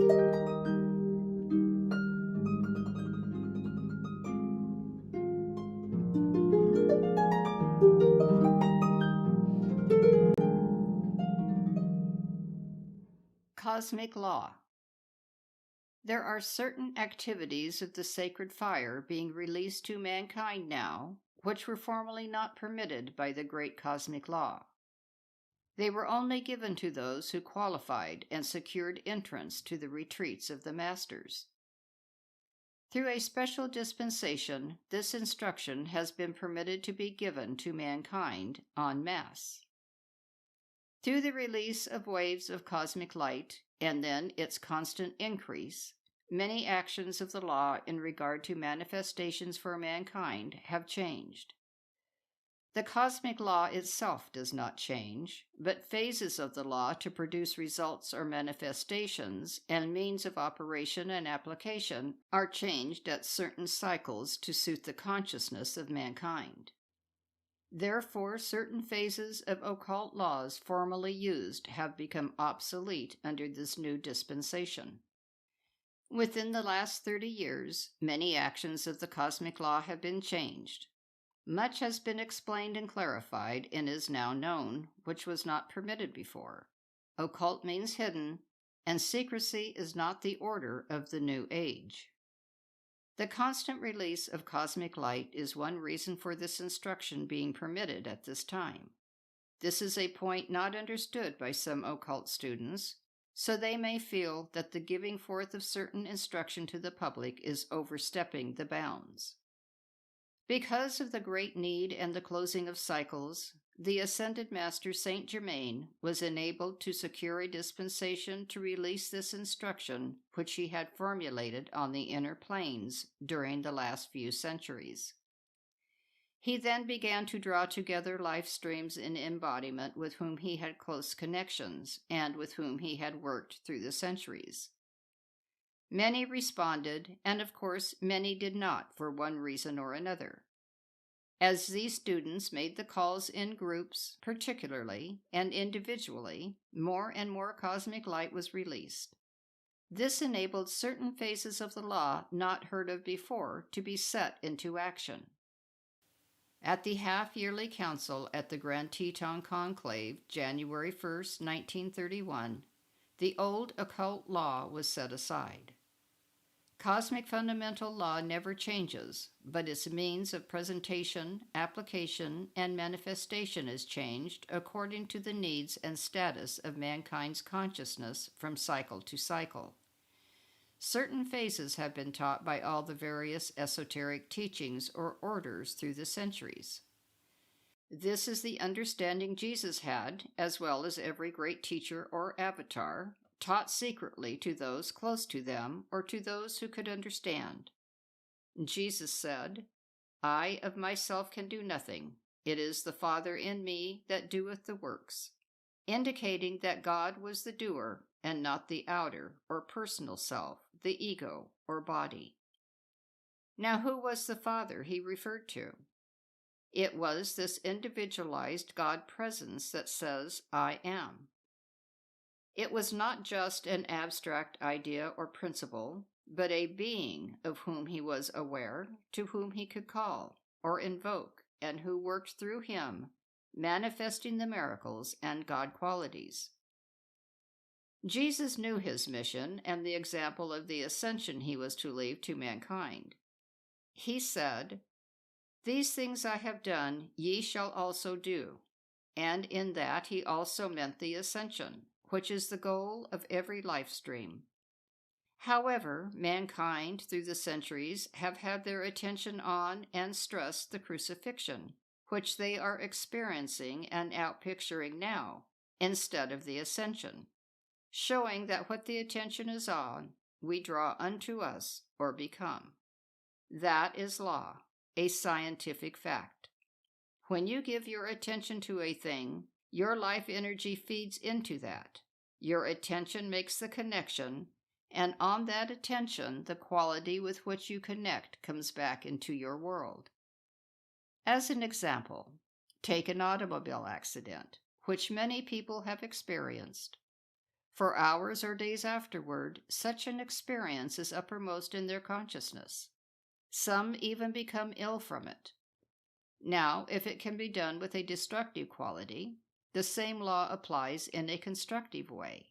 Cosmic Law. There are certain activities of the sacred fire being released to mankind now, which were formerly not permitted by the great cosmic law. They were only given to those who qualified and secured entrance to the retreats of the masters. Through a special dispensation, this instruction has been permitted to be given to mankind en masse. Through the release of waves of cosmic light, and then its constant increase, many actions of the law in regard to manifestations for mankind have changed. The cosmic law itself does not change, but phases of the law to produce results or manifestations and means of operation and application are changed at certain cycles to suit the consciousness of mankind. Therefore, certain phases of occult laws formerly used have become obsolete under this new dispensation. Within the last 30 years, many actions of the cosmic law have been changed. Much has been explained and clarified and is now known, which was not permitted before. Occult means hidden, and secrecy is not the order of the new age. The constant release of cosmic light is one reason for this instruction being permitted at this time. This is a point not understood by some occult students, so they may feel that the giving forth of certain instruction to the public is overstepping the bounds. Because of the great need and the closing of cycles, the Ascended Master Saint Germain was enabled to secure a dispensation to release this instruction which he had formulated on the inner planes during the last few centuries. He then began to draw together life streams in embodiment with whom he had close connections and with whom he had worked through the centuries. Many responded, and of course many did not for one reason or another. As these students made the calls in groups, particularly, and individually, more and more cosmic light was released. This enabled certain phases of the law not heard of before to be set into action. At the half-yearly council at the Grand Teton Conclave, January 1st, 1931, the old occult law was set aside. Cosmic fundamental law never changes, but its means of presentation, application, and manifestation is changed according to the needs and status of mankind's consciousness from cycle to cycle. Certain phases have been taught by all the various esoteric teachings or orders through the centuries. This is the understanding Jesus had, as well as every great teacher or avatar, taught secretly to those close to them or to those who could understand. Jesus said, "I of myself can do nothing. It is the Father in me that doeth the works," indicating that God was the doer and not the outer or personal self, the ego or body. Now, who was the Father he referred to? It was this individualized God presence that says, "I am." It was not just an abstract idea or principle, but a being of whom he was aware, to whom he could call or invoke, and who worked through him, manifesting the miracles and God qualities. Jesus knew his mission and the example of the ascension he was to leave to mankind. He said, "These things I have done, ye shall also do," and in that he also meant the ascension, which is the goal of every life stream. However, mankind through the centuries have had their attention on and stressed the crucifixion, which they are experiencing and outpicturing now, instead of the ascension, showing that what the attention is on, we draw unto us or become. That is law, a scientific fact. When you give your attention to a thing, your life energy feeds into that. Your attention makes the connection, and on that attention, the quality with which you connect comes back into your world. As an example, take an automobile accident, which many people have experienced. For hours or days afterward, such an experience is uppermost in their consciousness. Some even become ill from it. Now, if it can be done with a destructive quality, the same law applies in a constructive way.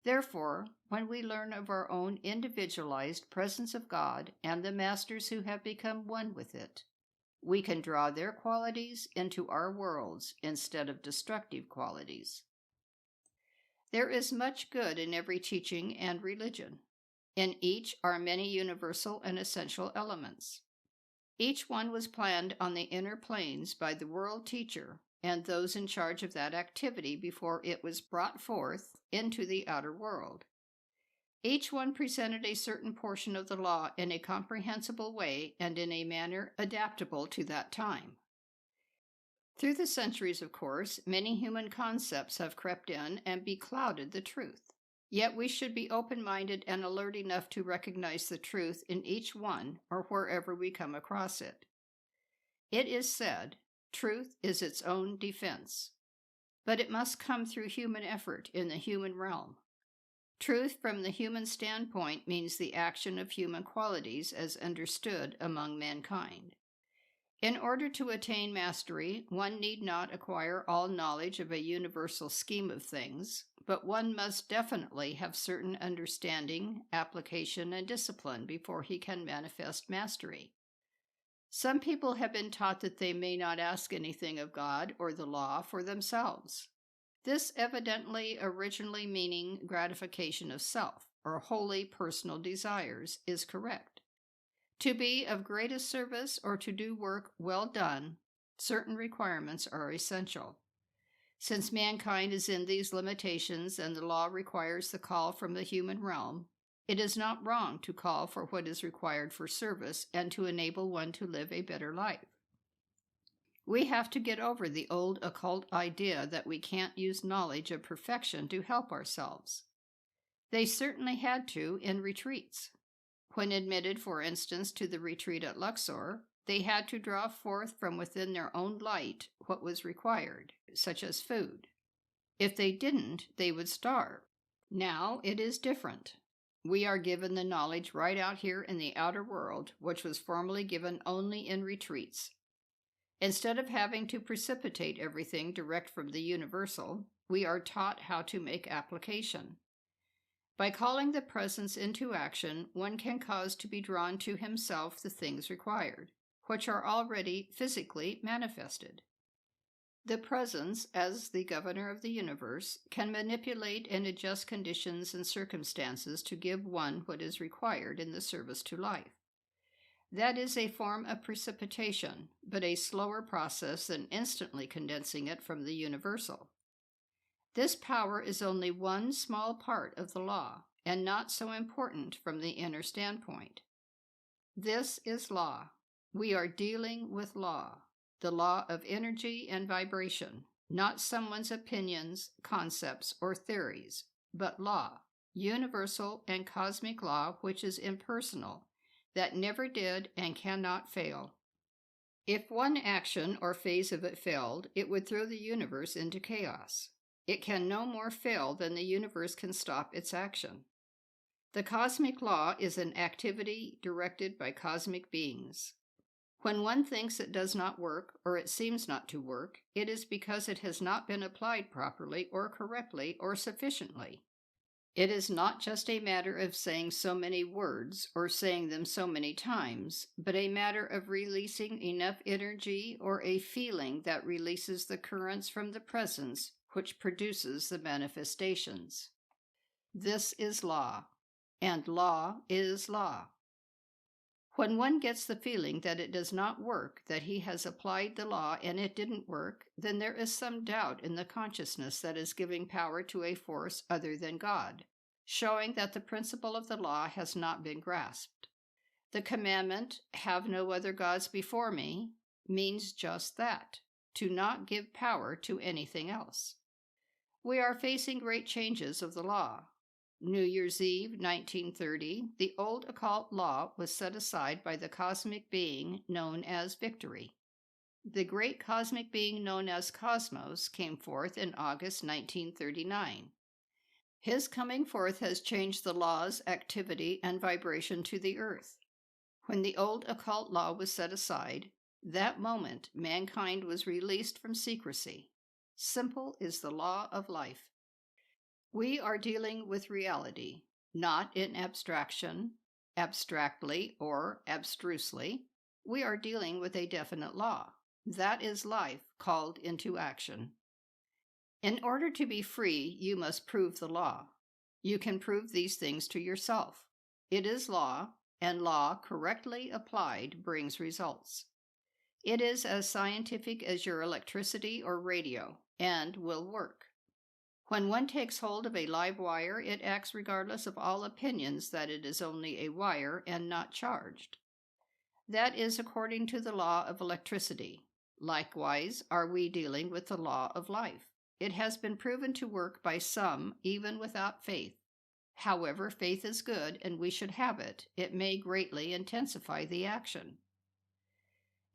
Therefore, when we learn of our own individualized presence of God and the masters who have become one with it, we can draw their qualities into our worlds instead of destructive qualities. There is much good in every teaching and religion. In each are many universal and essential elements. Each one was planned on the inner planes by the world teacher and those in charge of that activity before it was brought forth into the outer world. Each one presented a certain portion of the law in a comprehensible way and in a manner adaptable to that time. Through the centuries, of course, many human concepts have crept in and beclouded the truth. Yet we should be open-minded and alert enough to recognize the truth in each one or wherever we come across it. It is said, truth is its own defense, but it must come through human effort in the human realm. Truth from the human standpoint means the action of human qualities as understood among mankind. In order to attain mastery, one need not acquire all knowledge of a universal scheme of things, but one must definitely have certain understanding, application, and discipline before he can manifest mastery. Some people have been taught that they may not ask anything of God or the law for themselves. This evidently originally meaning gratification of self, or wholly personal desires, is correct. To be of greatest service or to do work well done, certain requirements are essential. Since mankind is in these limitations and the law requires the call from the human realm, it is not wrong to call for what is required for service and to enable one to live a better life. We have to get over the old occult idea that we can't use knowledge of perfection to help ourselves. They certainly had to in retreats. When admitted, for instance, to the retreat at Luxor, they had to draw forth from within their own light what was required, such as food. If they didn't, they would starve. Now it is different. We are given the knowledge right out here in the outer world, which was formerly given only in retreats. Instead of having to precipitate everything direct from the universal, we are taught how to make application. By calling the presence into action, one can cause to be drawn to himself the things required, which are already physically manifested. The presence, as the governor of the universe, can manipulate and adjust conditions and circumstances to give one what is required in the service to life. That is a form of precipitation, but a slower process than instantly condensing it from the universal. This power is only one small part of the law, and not so important from the inner standpoint. This is law. We are dealing with law, the law of energy and vibration, not someone's opinions, concepts, or theories, but law, universal and cosmic law which is impersonal, that never did and cannot fail. If one action or phase of it failed, it would throw the universe into chaos. It can no more fail than the universe can stop its action. The cosmic law is an activity directed by cosmic beings. When one thinks it does not work, or it seems not to work, it is because it has not been applied properly or correctly or sufficiently. It is not just a matter of saying so many words or saying them so many times, but a matter of releasing enough energy or a feeling that releases the currents from the presence which produces the manifestations. This is law, and law is law. When one gets the feeling that it does not work, that he has applied the law and it didn't work, then there is some doubt in the consciousness that is giving power to a force other than God, showing that the principle of the law has not been grasped. The commandment, "Have no other gods before me," means just that, to not give power to anything else. We are facing great changes of the law. New Year's Eve, 1930, the old occult law was set aside by the cosmic being known as Victory. The great cosmic being known as Cosmos came forth in August 1939. His coming forth has changed the laws, activity, and vibration to the earth. When the old occult law was set aside, that moment mankind was released from secrecy. Simple is the law of life. We are dealing with reality, not in abstraction, abstractly, or abstrusely. We are dealing with a definite law. That is life called into action. In order to be free, you must prove the law. You can prove these things to yourself. It is law, and law correctly applied brings results. It is as scientific as your electricity or radio, and will work. When one takes hold of a live wire, it acts regardless of all opinions that it is only a wire and not charged. That is according to the law of electricity. Likewise, are we dealing with the law of life. It has been proven to work by some, even without faith. However, faith is good, and we should have it. It may greatly intensify the action.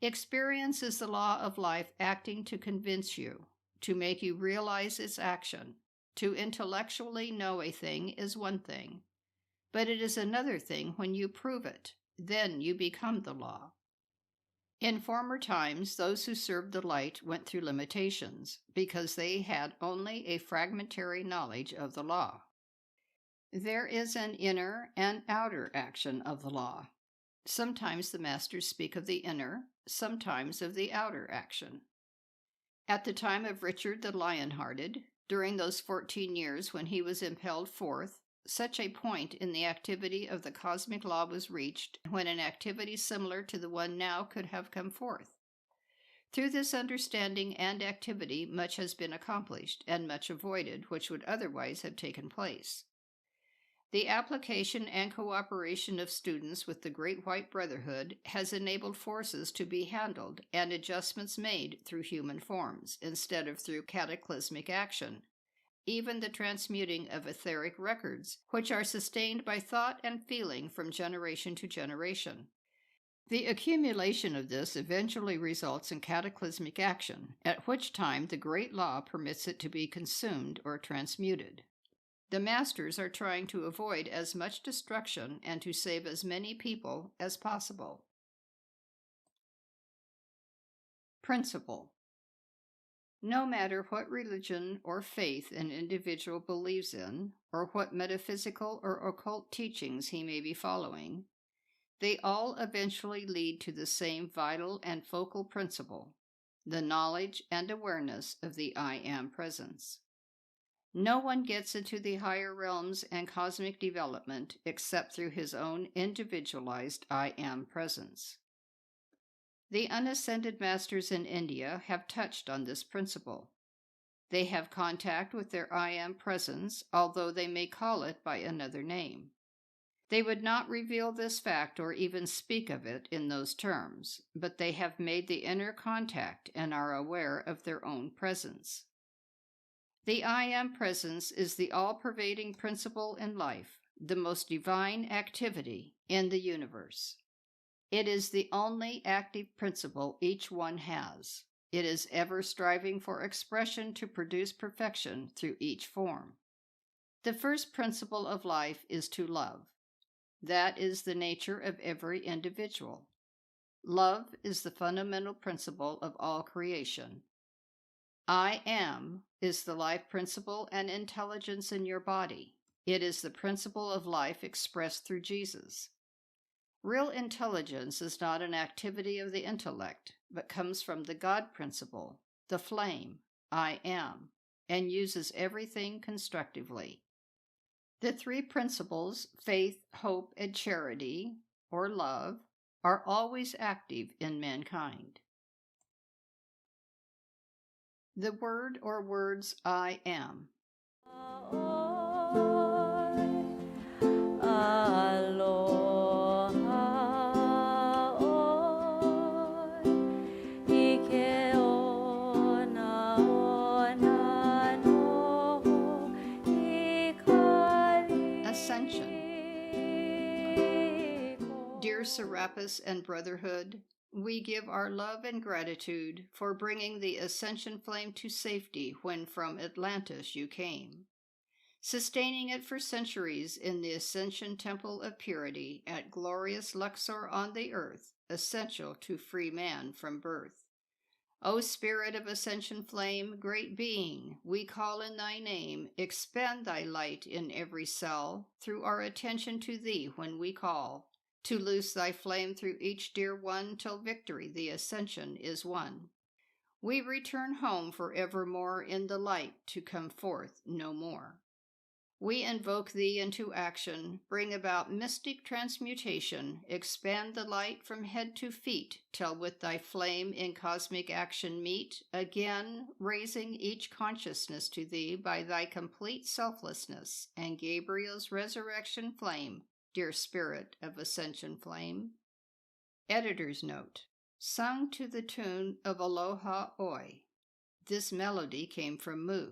Experience is the law of life acting to convince you, to make you realize its action. To intellectually know a thing is one thing, but it is another thing when you prove it. Then you become the law. In former times, those who served the light went through limitations, because they had only a fragmentary knowledge of the law. There is an inner and outer action of the law. Sometimes the masters speak of the inner, sometimes of the outer action. At the time of Richard the Lion-Hearted, during those 14 years when he was impelled forth, such a point in the activity of the cosmic law was reached when an activity similar to the one now could have come forth. Through this understanding and activity, much has been accomplished and much avoided which would otherwise have taken place. The application and cooperation of students with the Great White Brotherhood has enabled forces to be handled and adjustments made through human forms instead of through cataclysmic action, even the transmuting of etheric records, which are sustained by thought and feeling from generation to generation. The accumulation of this eventually results in cataclysmic action, at which time the great law permits it to be consumed or transmuted. The masters are trying to avoid as much destruction and to save as many people as possible. Principle. No matter what religion or faith an individual believes in, or what metaphysical or occult teachings he may be following, they all eventually lead to the same vital and focal principle, the knowledge and awareness of the I Am presence. No one gets into the higher realms and cosmic development except through his own individualized I Am presence. The unascended masters in India have touched on this principle. They have contact with their I Am presence, although they may call it by another name. They would not reveal this fact or even speak of it in those terms, but they have made the inner contact and are aware of their own presence. The I Am presence is the all-pervading principle in life, the most divine activity in the universe. It is the only active principle each one has. It is ever striving for expression to produce perfection through each form. The first principle of life is to love. That is the nature of every individual. Love is the fundamental principle of all creation. I Am is the life principle and intelligence in your body. It is the principle of life expressed through Jesus. Real intelligence is not an activity of the intellect, but comes from the God principle, the flame, I Am, and uses everything constructively. The three principles, faith, hope, and charity, or love, are always active in mankind. The word or words I Am. Ascension. Dear Serapis and Brotherhood, we give our love and gratitude for bringing the ascension flame to safety when from Atlantis you came. sustaining it for centuries in the Ascension Temple of Purity at glorious Luxor on the earth, essential to free man from birth. O Spirit of Ascension Flame, great being, we call in thy name, expend thy light in every cell, through our attention to thee when we call, to loose thy flame through each dear one till victory, the ascension, is won. We return home forevermore in the light to come forth no more. We invoke thee into action, bring about mystic transmutation, expand the light from head to feet, till with thy flame in cosmic action meet, again raising each consciousness to thee by thy complete selflessness and Gabriel's resurrection flame, dear Spirit of Ascension Flame. Editor's note: sung to the tune of Aloha Oi. This melody came from Mu.